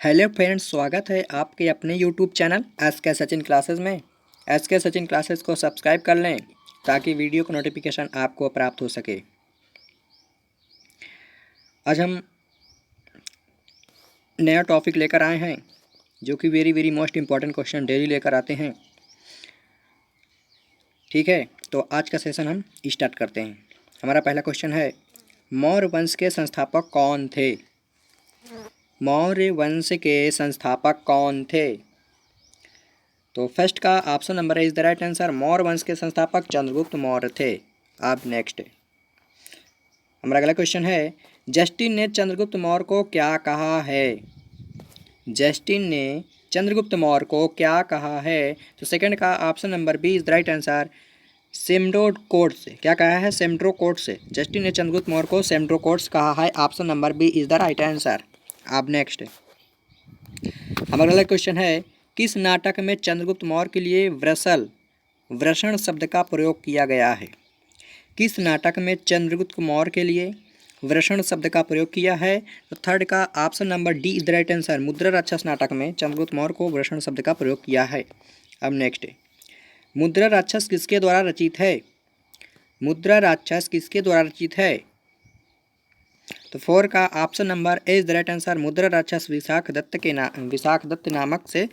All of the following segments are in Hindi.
हेलो फ्रेंड्स, स्वागत है आपके अपने YouTube channel SK. Sachin classes में। एस.के. सचिन क्लासेस को सब्सक्राइब कर लें ताकि वीडियो का नोटिफिकेशन आपको प्राप्त हो सके। आज हम नया टॉपिक लेकर आए हैं जो कि very most important question daily लेकर आते हैं। ठीक है, तो आज का सेशन हम स्टार्ट करते हैं। हमारा पहला क्वेश्चन है, मौर्य वंश के संस्थापक कौन थे? मौर्य वंश के संस्थापक कौन थे? तो फर्स्ट का option number is the right answer. Maurya वंश के संस्थापक चंद्रगुप्त मौर्य थे। अब नेक्स्ट हमारा अगला क्वेश्चन है, जस्टिन ने चंद्रगुप्त मौर्य को क्या कहा है? जस्टिन ने चंद्रगुप्त मौर्य को क्या कहा है? तो सेकंड का option number B is the right answer. Sandrocottus से क्या कहा है? सेम्ड्रोकोट्स से जस्टिन ने चंद्रगुप्त मौर्य को सेम्ड्रोकोट्स कहा है। Option number B is the right answer. अब नेक्स्ट हमारा अगला क्वेश्चन है, किस नाटक में चंद्रगुप्त मौर्य के लिए वृषण शब्द का प्रयोग किया गया है? किस नाटक में चंद्रगुप्त मौर्य के लिए वृषण शब्द का प्रयोग किया है? तो थर्ड का option number D is the right answer. मुद्रा राक्षस नाटक में चंद्रगुप्त मौर्य को वृषण शब्द का प्रयोग किया है। अब नेक्स्ट मुद्रा राक्षस किसके द्वारा रचित है? मुद्रा राक्षस किसके द्वारा रचित है? तो फोर का option number A is the right answer. मुद्रा राक्षस विशाख दत्त नामक से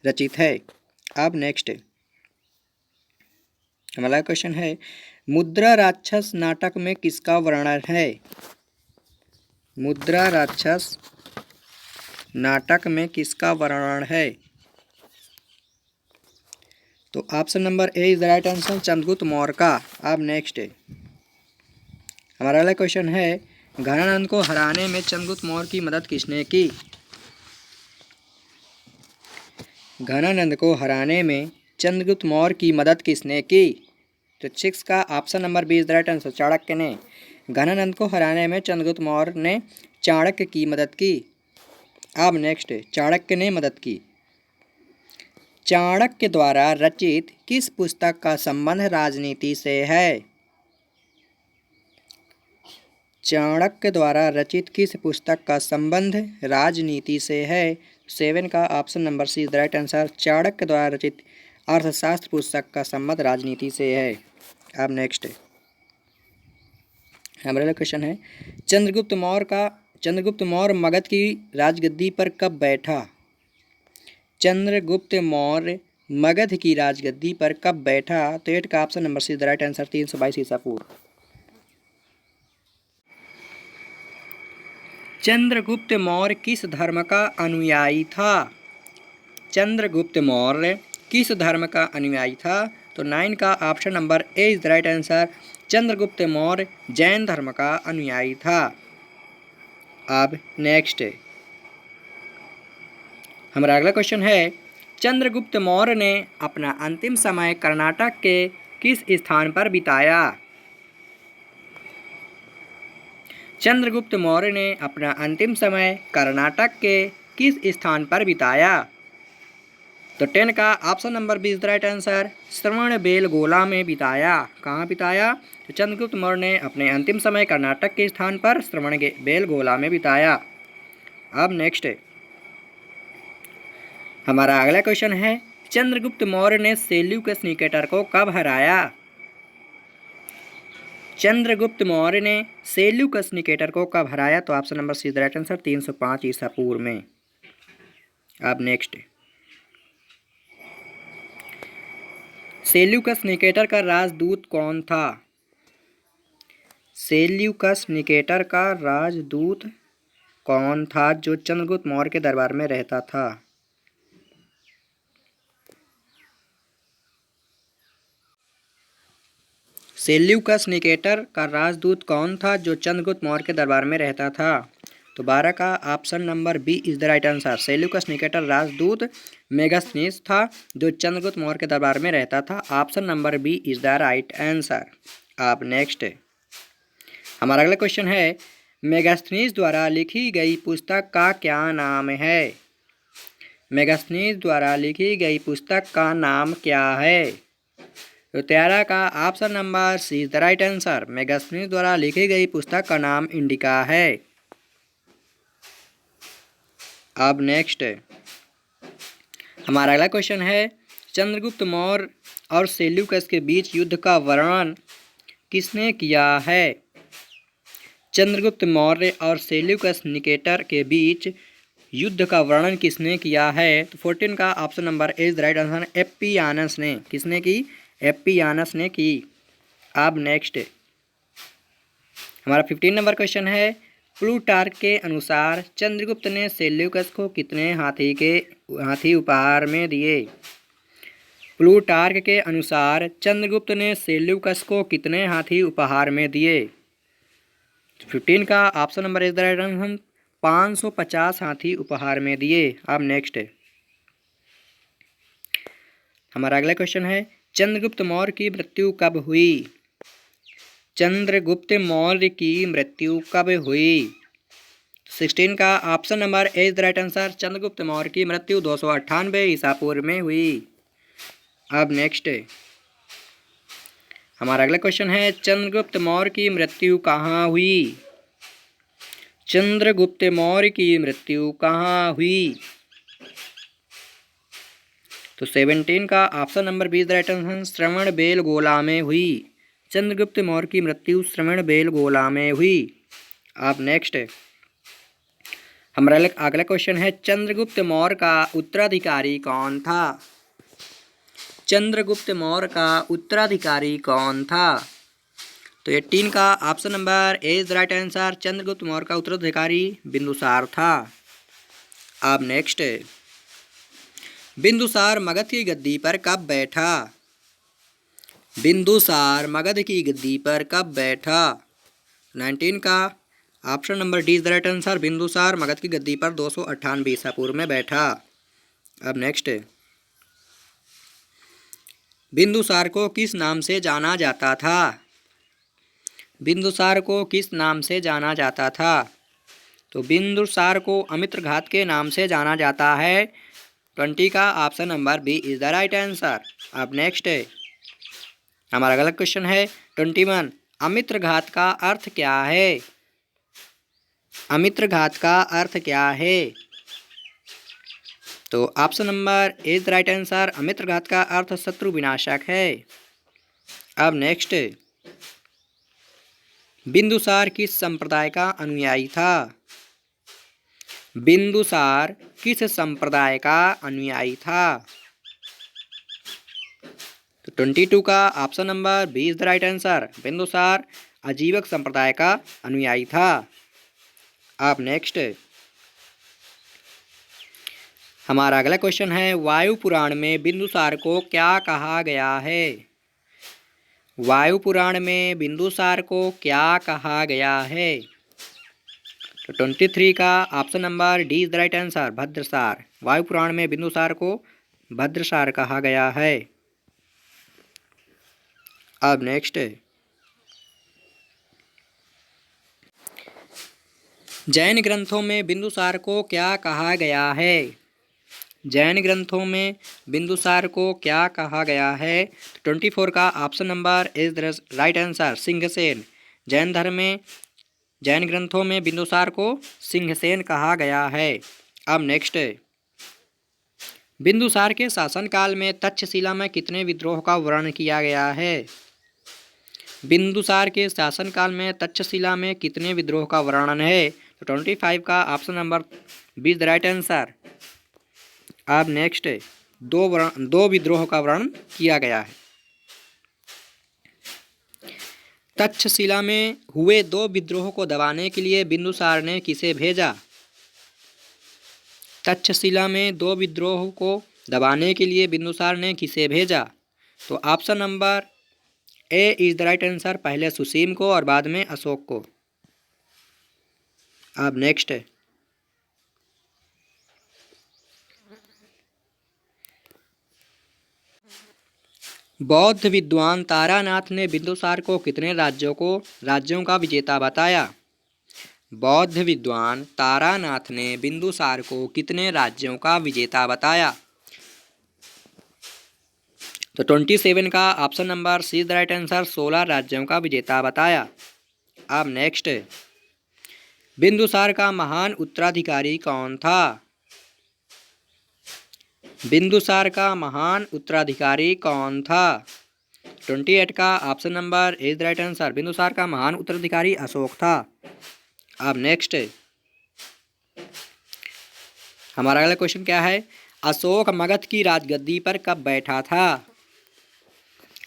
रचित है। अब नेक्स्ट हमारा क्वेश्चन है, मुद्रा राक्षस नाटक में किसका वर्णन है? मुद्रा राक्षस नाटक में किसका वर्णन है? तो option number A is the right answer, Chandragupta Maurya का। अब नेक्स्ट हमारा अगला क्वेश्चन है, घनानंद को हराने में चंद्रगुप्त मौर्य की मदद किसने की? घनानंद को हराने में चंद्रगुप्त मौर्य की मदद किसने की? तो सिक्स का option number B is the right answer, Chanakya ने। घनानंद को हराने में चंद्रगुप्त मौर्य ने चाणक्य की मदद की। अब नेक्स्ट चाणक्य ने मदद की। चाणक्य द्वारा रचित किस पुस्तक का संबंध राजनीति से है? चाणक्य द्वारा रचित किस पुस्तक का संबंध राजनीति से है? सेवन का option number C is the right answer. Chanakya द्वारा रचित अर्थशास्त्र पुस्तक का संबंध राजनीति से है। अब नेक्स्ट हमारा क्वेश्चन है, चंद्रगुप्त मौर्य मगध की राजगद्दी पर कब बैठा? चंद्रगुप्त मौर्य मगध की राजगद्दी पर कब बैठा? तो एट का option number C is the right answer. 322 ईसा पूर्व। चंद्रगुप्त मौर्य किस धर्म का अनुयायी था? चंद्रगुप्त मौर्य किस धर्म का अनुयायी था? तो 9 का option number A is the right answer. Chandragupta Maurya Jain धर्म का अनुयायी था। अब नेक्स्ट हमारा अगला क्वेश्चन है, चंद्रगुप्त मौर्य ने अपना अंतिम समय कर्नाटक के किस स्थान पर बिताया? चंद्रगुप्त मौर्य ने अपना अंतिम समय कर्नाटक के किस स्थान पर बिताया? तो 10 का option number B is the right answer. Shravanabelagola में बिताया। कहाँ बिताया? तो चंद्रगुप्त मौर्य ने अपने अंतिम समय कर्नाटक के स्थान पर श्रवणबेलगोला में बिताया। अब नेक्स्ट हमारा अगला क्वेश्चन है, चंद्रगुप्त मौर्य ने सेल्यूकस निकेटर को कब हराया? चंद्रगुप्त मौर्य ने सेल्यूकस निकेटर को कब हराया? तो option number C is the right answer. 305 ईसा पूर्व में। अब नेक्स्ट सेल्यूकस निकेटर का राजदूत कौन था? सेल्यूकस निकेटर का राजदूत कौन था जो चंद्रगुप्त मौर्य के दरबार में रहता था? सेल्यूकस निकेटर का राजदूत कौन था जो चंद्रगुप्त मौर्य के दरबार में रहता था? तो 12 का option number B is the right answer. Seleucus Nicator राजदूत मेगास्थनीस था जो चंद्रगुप्त मौर्य के दरबार में रहता था। Option number B is the right answer. अब नेक्स्ट हमारा अगला क्वेश्चन है, मेगास्थनीस द्वारा लिखी गई पुस्तक का क्या नाम है? मेगास्थनीस द्वारा लिखी गई पुस्तक का नाम क्या है? तो 13 का option number C is the right answer. Megasthenes द्वारा लिखी गई पुस्तक का नाम इंडिका है। अब नेक्स्ट हमारा अगला क्वेश्चन है, चंद्रगुप्त मौर्य और सेल्यूकस के बीच युद्ध का वर्णन किसने किया है? चंद्रगुप्त मौर्य और सेल्यूकस निकेटर के बीच युद्ध का वर्णन किसने किया है? तो 14 का option number A is the right answer, Appianus ने। किसने की? एप्पीयानस ने की। अब नेक्स्ट हमारा 15 नंबर क्वेश्चन है, प्लूटार्क के अनुसार चंद्रगुप्त ने सेल्यूकस को कितने हाथी उपहार में दिए? प्लूटार्क के अनुसार चंद्रगुप्त ने सेल्यूकस को कितने हाथी उपहार में दिए? 15 का option number is the right answer, 550 हाथी उपहार में दिए। अब नेक्स्ट हमारा अगला क्वेश्चन है, चंद्रगुप्त मौर्य की मृत्यु कब हुई? चंद्रगुप्त मौर्य की मृत्यु कब हुई? 16 का option number A is the right answer, Chandragupta Maurya की मृत्यु 298 ईसा पूर्व में हुई। अब नेक्स्ट हमारा अगला क्वेश्चन है, चंद्रगुप्त मौर्य की मृत्यु कहाँ हुई? चंद्रगुप्त मौर्य की मृत्यु कहाँ हुई? तो 17 का option number B is the right answer, Shravanabelagola में हुई। चंद्रगुप्त मौर्य की मृत्यु श्रवणबेलगोला में हुई। अब नेक्स्ट हमारा अगला क्वेश्चन है, चंद्रगुप्त मौर्य का उत्तराधिकारी कौन था? चंद्रगुप्त मौर्य का उत्तराधिकारी कौन था? तो 18 का option number A is the right answer, Chandragupta Maurya का उत्तराधिकारी बिंदुसार था। अब नेक्स्ट बिंदुसार मगध की गद्दी पर कब बैठा? बिंदुसार मगध की गद्दी पर कब बैठा? 19 का option number D is the right answer, Bindusara Magadha की गद्दी पर 298 ईसा पूर्व में बैठा। अब नेक्स्ट बिंदुसार को किस नाम से जाना जाता था? बिंदुसार को किस नाम से जाना जाता था? तो बिंदुसार को अमित्रघात के नाम से जाना जाता है। 20 का option number B is the right answer. अब नेक्स्ट हमारा अगला क्वेश्चन है 21, अमित्रघात का अर्थ क्या है? अमित्रघात का अर्थ क्या है? तो option number A is the right answer, Amitraghata का अर्थ शत्रु विनाशक है। अब नेक्स्ट बिंदुसार किस संप्रदाय का अनुयायी था? बिंदुसार किस संप्रदाय का अनुयायी था? तो 22 का option number B is the right answer, Bindusara Ajivaka संप्रदाय का अनुयायी था। अब नेक्स्ट हमारा अगला क्वेश्चन है, वायु पुराण में बिंदुसार को क्या कहा गया है? वायु पुराण में बिंदुसार को क्या कहा गया है? तो 23 का option number D is the right answer, Bhadrasara. Vayu Purana में बिंदुसार को भद्रसार कहा गया है। अब नेक्स्ट जैन ग्रंथों में बिंदुसार को क्या कहा गया है? जैन ग्रंथों में बिंदुसार को क्या कहा गया है? 24 का option number is the right answer, Singhsen. Jain धर्म में जैन ग्रंथों में बिंदुसार को सिंहसेन कहा गया है। अब नेक्स्ट बिंदुसार के शासनकाल में तक्षशिला में कितने विद्रोह का वर्णन किया गया है? बिंदुसार के शासनकाल में तक्षशिला में कितने विद्रोह का वर्णन है? तो 25 का option number B is the right answer. अब नेक्स्ट दो विद्रोह का वर्णन किया गया है। तक्षशिला में हुए दो विद्रोह को दबाने के लिए बिंदुसार ने किसे भेजा? तक्षशिला में दो विद्रोह को दबाने के लिए बिंदुसार ने किसे भेजा? तो option number A is the right answer, पहले सुसीम को और बाद में अशोक को। अब नेक्स्ट बौद्ध विद्वान तारानाथ ने बिंदुसार को कितने राज्यों का विजेता बताया? बौद्ध विद्वान तारानाथ ने बिंदुसार को कितने राज्यों का विजेता बताया? तो 27 का option number C is the right answer, 16 राज्यों का विजेता बताया। अब नेक्स्ट बिंदुसार का महान उत्तराधिकारी कौन था? बिंदुसार का महान उत्तराधिकारी कौन था? 28 का option number is the right answer. Bindusara का महान उत्तराधिकारी अशोक था। अब नेक्स्ट हमारा अगला क्वेश्चन क्या है? अशोक मगध की राजगद्दी पर कब बैठा था?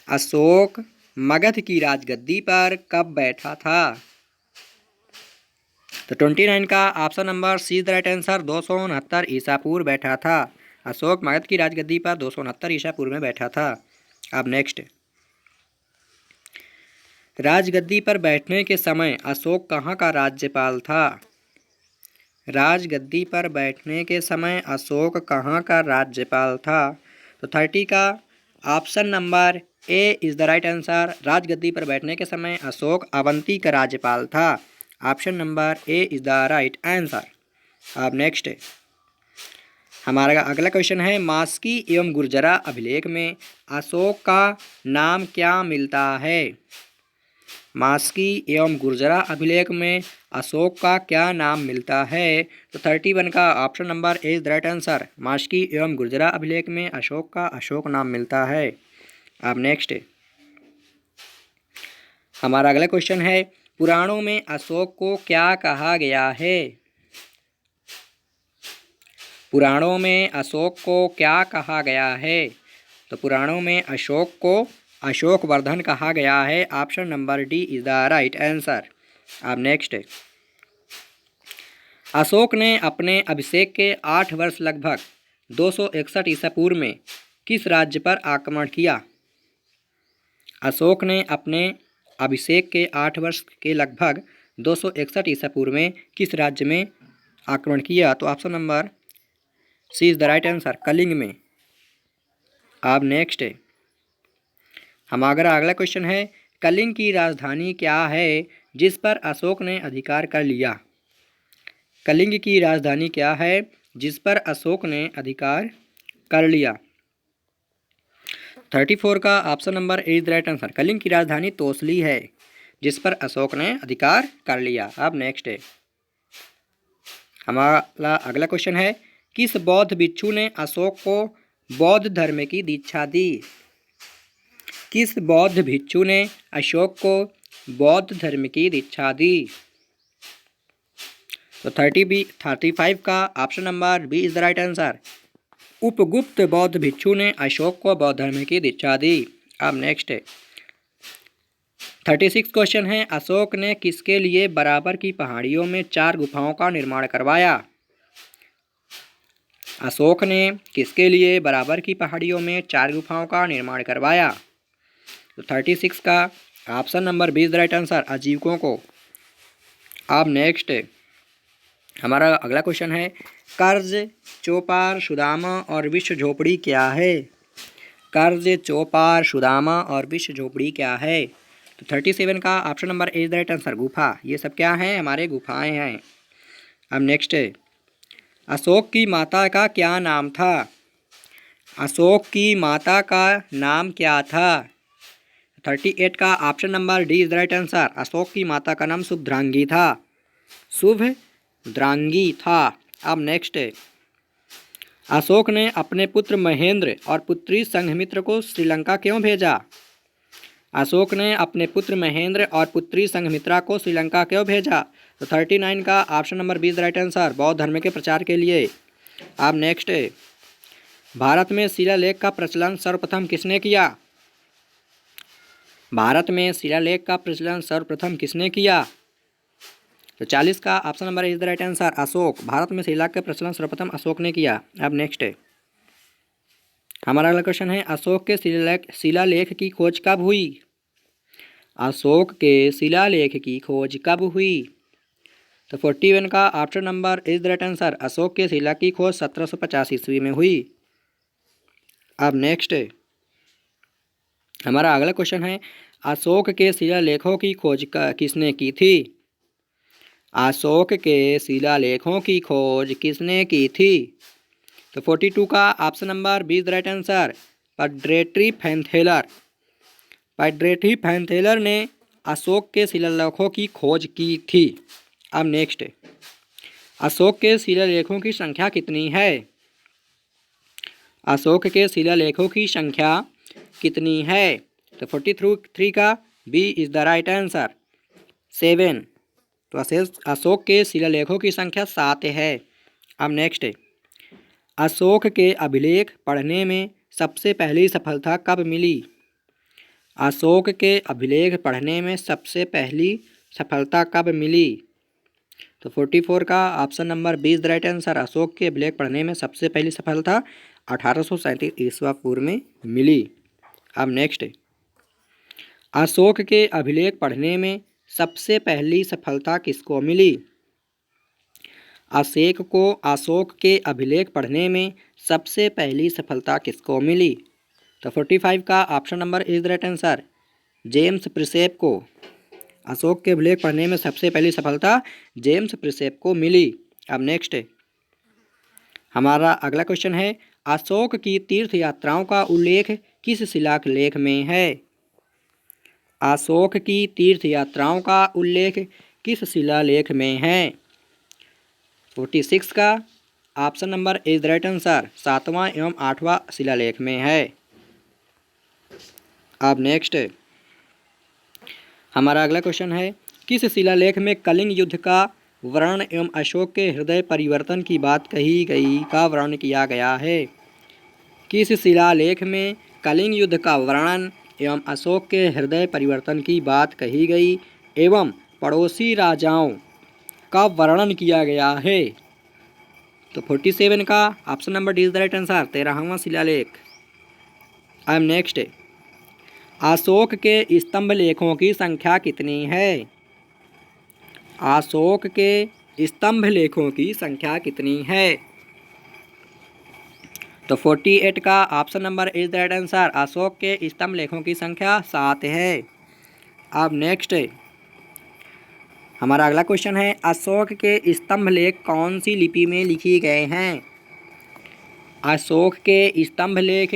अशोक मगध की राजगद्दी पर कब बैठा था? तो 29 का option number see the right answer. 269 ईसा पूर्व बैठा था। अशोक मगध की राजगद्दी पर 269 ईसा पूर्व में बैठा था। अब नेक्स्ट राजगद्दी पर बैठने के समय अशोक कहाँ का राज्यपाल था? राजगद्दी पर बैठने के समय अशोक कहाँ का राज्यपाल था? तो 30 का option number A is the right answer. राजगद्दी पर बैठने के समय अशोक अवंती का राज्यपाल था। Option number A is the right answer. अब नेक्स्ट हमारा अगला क्वेश्चन है मास्की एवं गुर्जरा अभिलेख में अशोक का नाम क्या मिलता है? मास्की एवं गुर्जरा अभिलेख में अशोक का क्या नाम मिलता है? तो 31 का option number A is the right answer. Maski एवं गुर्जरा अभिलेख में अशोक का अशोक नाम मिलता है। अब नेक्स्ट हमारा अगला क्वेश्चन है पुराणों में अशोक को क्या कहा गया है? पुराणों में अशोक को क्या कहा गया है? तो पुराणों में अशोक को अशोक वर्धन कहा गया है। Option number D is the right answer. अब नेक्स्ट अशोक ने अपने अभिषेक के 8 वर्ष लगभग 261 ईसा पूर्व में किस राज्य पर आक्रमण किया? अशोक ने अपने अभिषेक के 8 वर्ष के लगभग 261 ईसा पूर्व में किस राज्य में आक्रमण किया? तो option number C is the right answer, Kalinga में। अब नेक्स्ट हमारा अगला क्वेश्चन है कलिंग की राजधानी क्या है जिस पर अशोक ने अधिकार कर लिया? कलिंग की राजधानी क्या है जिस पर अशोक ने अधिकार कर लिया? 34 का option number A is the right answer. Kalinga की राजधानी तोसली है जिस पर अशोक ने अधिकार कर लिया। अब नेक्स्ट हमारा अगला क्वेश्चन है किस बौद्ध भिक्षु ने अशोक को बौद्ध धर्म की दीक्षा दी? किस बौद्ध भिक्षु ने अशोक को बौद्ध धर्म की दीक्षा दी? तो 35 का option number B is the right answer. Upagupta बौद्ध भिक्षु ने अशोक को बौद्ध धर्म की दीक्षा दी। अब नेक्स्ट 36 क्वेश्चन है अशोक ने किसके लिए बराबर की पहाड़ियों में 4 गुफाओं का निर्माण करवाया? अशोक ने किसके लिए बराबर की पहाड़ियों में 4 गुफाओं का निर्माण करवाया? तो 36 का option number B is the right answer, आजीविकों को। अब नेक्स्ट हमारा अगला क्वेश्चन है कर्ज, चौपार, सुदामा और विश्व झोपड़ी क्या है? कर्ज, चौपार, सुदामा और विश्व झोपड़ी क्या है? तो 37 का option number A is the right answer, गुफा। ये सब क्या हैं? हमारे गुफाएं हैं। अब नेक्स्ट अशोक की माता का क्या नाम था? अशोक की माता का नाम क्या था? 38 का option number D is the right answer. Ashok की माता का नाम शुभद्रांगी था। शुभद्रांगी था। अब नेक्स्ट अशोक ने अपने पुत्र महेंद्र और पुत्री संघमित्र को श्रीलंका क्यों भेजा? अशोक ने अपने पुत्र महेंद्र और पुत्री संघमित्रा को श्रीलंका क्यों भेजा? तो 39 का option number B is the right answer, बौद्ध धर्म के प्रचार के लिए। अब नेक्स्ट भारत में शिलालेख का प्रचलन सर्वप्रथम किसने किया? भारत में शिलालेख का प्रचलन सर्वप्रथम किसने किया? तो 40 का option number is the right answer, Ashok. Bharat में शिलालेख का प्रचलन सर्वप्रथम अशोक ने किया। अब नेक्स्ट हमारा अगला क्वेश्चन है अशोक के शिलालेख की खोज कब हुई? अशोक के शिलालेख की खोज कब हुई? तो 41 का option number is the right answer, Ashoka के शिला की खोज 1750 ईस्वी में हुई। अब नेक्स्ट हमारा अगला क्वेश्चन है अशोक के शिलालेखों की खोज किसने की थी? अशोक के शिलालेखों की खोज किसने की थी? तो 42 का option number B is the right answer, Padre Tieffenthaler. Padre Tieffenthaler ने अशोक के शिलालेखों की खोज की थी। अब नेक्स्ट अशोक के शिलालेखों की संख्या कितनी है? अशोक के शिलालेखों की संख्या कितनी है? तो 43 का B is the right answer 7। तो अशोक के शिलालेखों की संख्या 7 है। अब नेक्स्ट है, अशोक के अभिलेख पढ़ने में सबसे पहली सफलता कब मिली? अशोक के अभिलेख पढ़ने में सबसे पहली सफलता कब मिली? तो 44 का option number B is the right answer. Ashoka के अभिलेख पढ़ने में सबसे पहली सफलता 1837 ईस्वा पूर्व में मिली। अब नेक्स्ट है, अशोक के अभिलेख पढ़ने में सबसे पहली सफलता किसको मिली? अशोक के अभिलेख पढ़ने में सबसे पहली सफलता किसको मिली? तो 45 का option number is the right answer James Prinsep को। अशोक के अभिलेख पढ़ने में सबसे पहली सफलता जेम्स प्रिसेप को मिली। अब नेक्स्ट है, हमारा अगला क्वेश्चन है, अशोक की तीर्थ यात्राओं का उल्लेख किस शिलालेख में है? अशोक की तीर्थ यात्राओं का उल्लेख किस शिलालेख में है? 46 का option number is the right answer 7वां एवं 8वां शिलालेख में है। अब नेक्स्ट हमारा अगला क्वेश्चन है, किस शिलालेख में कलिंग युद्ध का वर्णन एवं अशोक के हृदय परिवर्तन की बात कही गई का वर्णन किया गया है? किस शिलालेख में कलिंग युद्ध का वर्णन एवं अशोक के हृदय परिवर्तन की बात कही गई एवं पड़ोसी राजाओं का वर्णन किया गया है? तो 47 का option number D is the right answer 13वां शिलालेख। अब नेक्स्ट, अशोक के स्तंभ लेखों की संख्या कितनी है? अशोक के स्तंभ लेखों की संख्या कितनी है? तो 48 का option number is the right answer Ashoka के स्तंभ लेखों की संख्या 7 है। अब नेक्स्ट हमारा अगला क्वेश्चन है, अशोक के स्तंभ लेख कौन सी लिपि में लिखे गए हैं? अशोक के स्तंभ लेख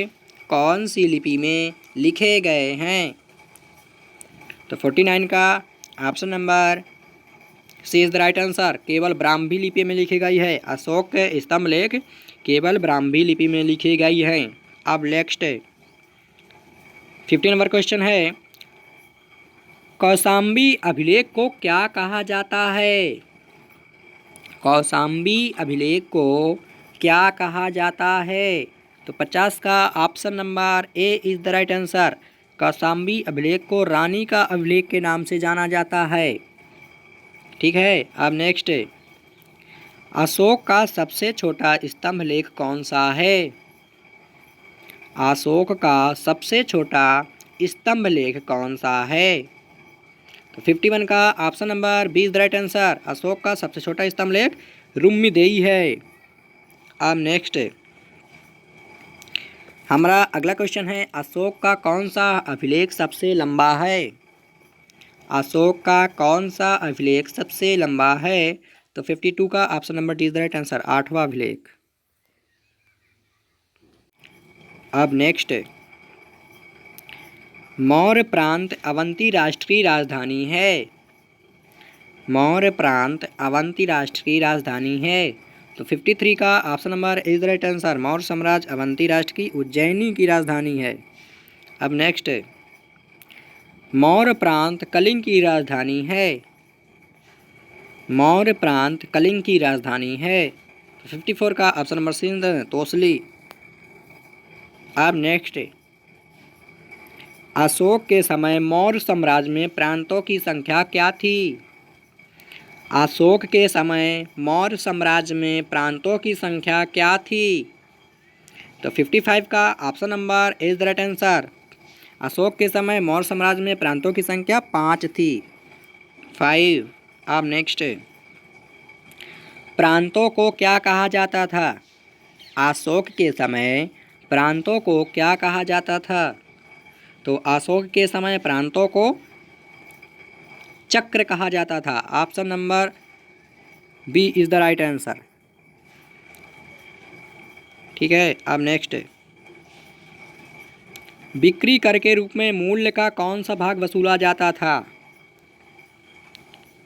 कौन सी लिपि में लिखे गए हैं? तो 49 का option number C is the right answer केवल ब्राह्मी लिपि में लिखी गई है। अशोक के स्तंभ लेख केवल ब्राह्मी लिपि में लिखी गई है। अब नेक्स्ट 15 नंबर क्वेश्चन है, कौशाम्बी अभिलेख को क्या कहा जाता है? कौशाम्बी अभिलेख को क्या कहा जाता है? तो 50 का option number A is the right answer Kaushambi अभिलेख को रानी का अभिलेख के नाम से जाना जाता है। ठीक है। अब नेक्स्ट, अशोक का सबसे छोटा स्तंभ लेख कौन सा है? अशोक का सबसे छोटा स्तंभ लेख कौन सा है? तो 51 का option number B is the right answer Ashoka का सबसे छोटा स्तंभ लेख रुम्मीदेई है। अब नेक्स्ट हमारा अगला क्वेश्चन है, अशोक का कौन सा अभिलेख सबसे लंबा है? अशोक का कौन सा अभिलेख सबसे लंबा है? तो 52 का option number D is the right answer 8वां अभिलेख। अब नेक्स्ट, मौर्य प्रांत अवंती राष्ट्र की राजधानी है। मौर्य प्रांत अवंती राष्ट्र की राजधानी है। तो 53 का option number is the right answer Maurya साम्राज्य अवंती राष्ट्र की उज्जैनी की राजधानी है। अब नेक्स्ट, मौर्य प्रांत कलिंग की राजधानी है। मौर्य प्रांत कलिंग की राजधानी है। तो 54 का ऑप्शन नंबर सी तोसली। अब नेक्स्ट, अशोक के समय मौर्य साम्राज्य में प्रांतों की संख्या क्या थी? अशोक के समय मौर्य साम्राज्य में प्रांतों की संख्या क्या थी? तो 55 का option number is the right answer Ashoka के समय मौर्य साम्राज्य में प्रांतों की संख्या 5 थी 5। अब नेक्स्ट, प्रांतों को क्या कहा जाता था? अशोक के समय प्रांतों को क्या कहा जाता था? तो अशोक के समय प्रांतों को चक्र कहा जाता था। Option number B is the right answer. ठीक है। अब नेक्स्ट, बिक्री कर के रूप में मूल्य का कौन सा भाग वसूला जाता था?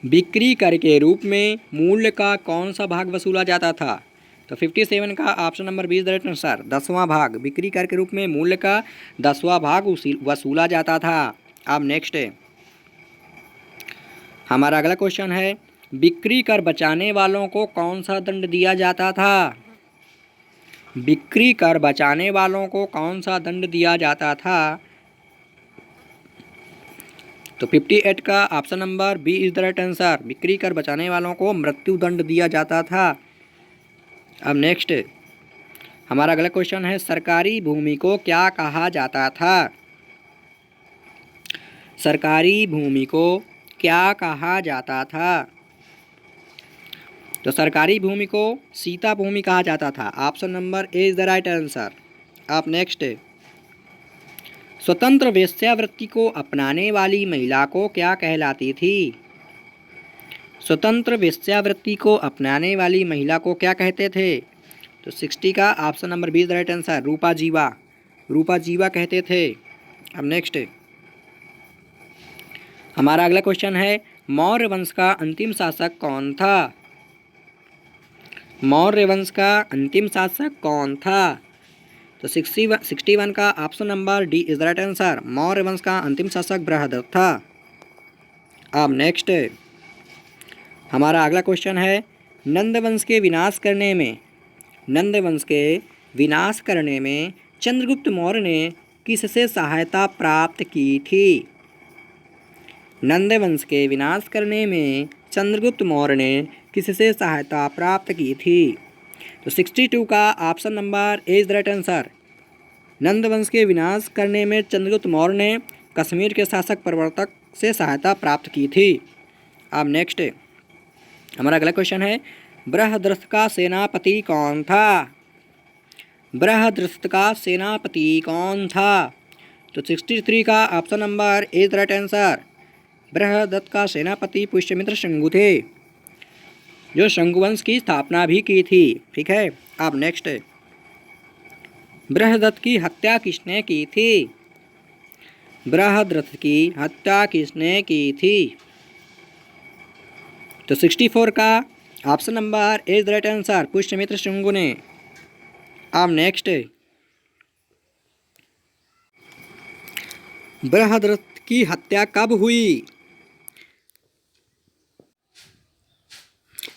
बिक्री कर के रूप में मूल्य का कौन सा भाग वसूला जाता था? तो 57 का ऑप्शन नंबर 20 राइट आंसर। 10वां भाग बिक्री कर के रूप में मूल्य का 10वां भाग वसूला जाता था। अब नेक्स्ट है हमारा अगला क्वेश्चन है, बिक्री कर बचाने वालों को कौन सा दंड दिया जाता था? बिक्री कर बचाने वालों को कौन सा दंड दिया जाता था? तो 58 का option number B is the right answer. बिक्री कर बचाने वालों को मृत्यु दंड दिया जाता था। अब नेक्स्ट हमारा अगला क्वेश्चन है, सरकारी भूमि को क्या कहा जाता था? सरकारी भूमि को क्या कहा जाता था? तो सरकारी भूमि को सीता भूमि कहा जाता था। Option number A is the right answer. अब नेक्स्ट स्वतंत्र वेश्यावृत्ति को अपनाने वाली महिला को क्या कहलाती थी? स्वतंत्र वेश्यावृत्ति को अपनाने वाली महिला को क्या कहते थे? तो 60 का option number B is the right answer. रूपा जीवा, रूपा जीवा कहते थे। अब नेक्स्ट हमारा अगला क्वेश्चन है, मौर्य वंश का अंतिम शासक कौन था? मौर्य वंश का अंतिम शासक कौन था? तो 61 का option number D is the right answer. Maurya वंश का अंतिम शासक बृहदत्त था। अब नेक्स्ट हमारा अगला क्वेश्चन है, नंद वंश के विनाश करने में चंद्रगुप्त मौर्य ने किससे सहायता प्राप्त की थी? नंद वंश के विनाश करने में चंद्रगुप्त मौर्य ने किससे सहायता प्राप्त की थी? तो 62 का option number A is the right answer. Nanda वंश के विनाश करने में चंद्रगुप्त मौर्य ने कश्मीर के शासक प्रवर्तक से सहायता प्राप्त की थी। अब नेक्स्ट हमारा अगला क्वेश्चन है, बृहद्रथ का सेनापति कौन था? बृहद्रथ का सेनापति कौन था? तो 63 का option number A is the right answer. Brihadratha का सेनापति पुष्यमित्र शंगु थे, जो शंगुवंश की स्थापना भी की थी। ठीक है। अब नेक्स्ट बृहद्रथ की हत्या किसने की थी? बृहद्रथ की हत्या किसने की थी? तो 64 का option number A is the right answer. Pushyamitra Shunga ने। अब नेक्स्ट बृहद्रथ की हत्या कब हुई?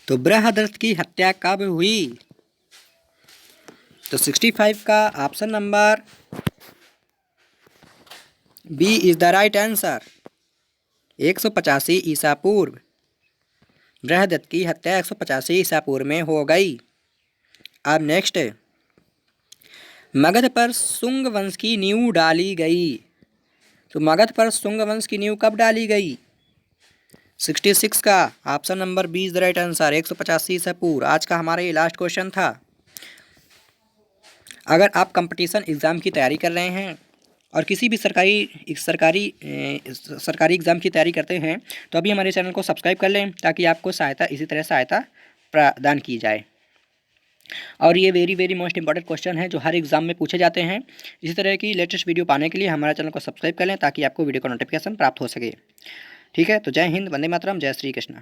तो बृहद्रथ की हत्या कब हुई? तो 65 का option number B is the right answer. 185 ईसा पूर्व। बृहद्रथ की हत्या 185 ईसा पूर्व में हो गई। अब नेक्स्ट मगध पर शुंग वंश की नींव डाली गई। तो मगध पर शुंग वंश की नींव कब डाली गई? 66 का option number B is the right answer. 185 ईसा पूर्व। आज का हमारा ये लास्ट क्वेश्चन था। अगर आप कंपटीशन एग्ज़ाम की तैयारी कर रहे हैं और किसी भी सरकारी एग्ज़ाम की तैयारी करते हैं तो अभी हमारे चैनल को सब्सक्राइब कर लें, ताकि आपको इसी तरह सहायता प्रदान की जाए। और ये वेरी मोस्ट इंपॉर्टेंट क्वेश्चन है जो हर एग्ज़ाम में पूछे जाते हैं। इसी तरह की लेटेस्ट वीडियो पाने के लिए हमारे चैनल को सब्सक्राइब कर लें, ताकि आपको वीडियो का नोटिफिकेशन प्राप्त हो सके। ठीक है, तो जय हिंद, वंदे मातरम, जय श्री कृष्ण।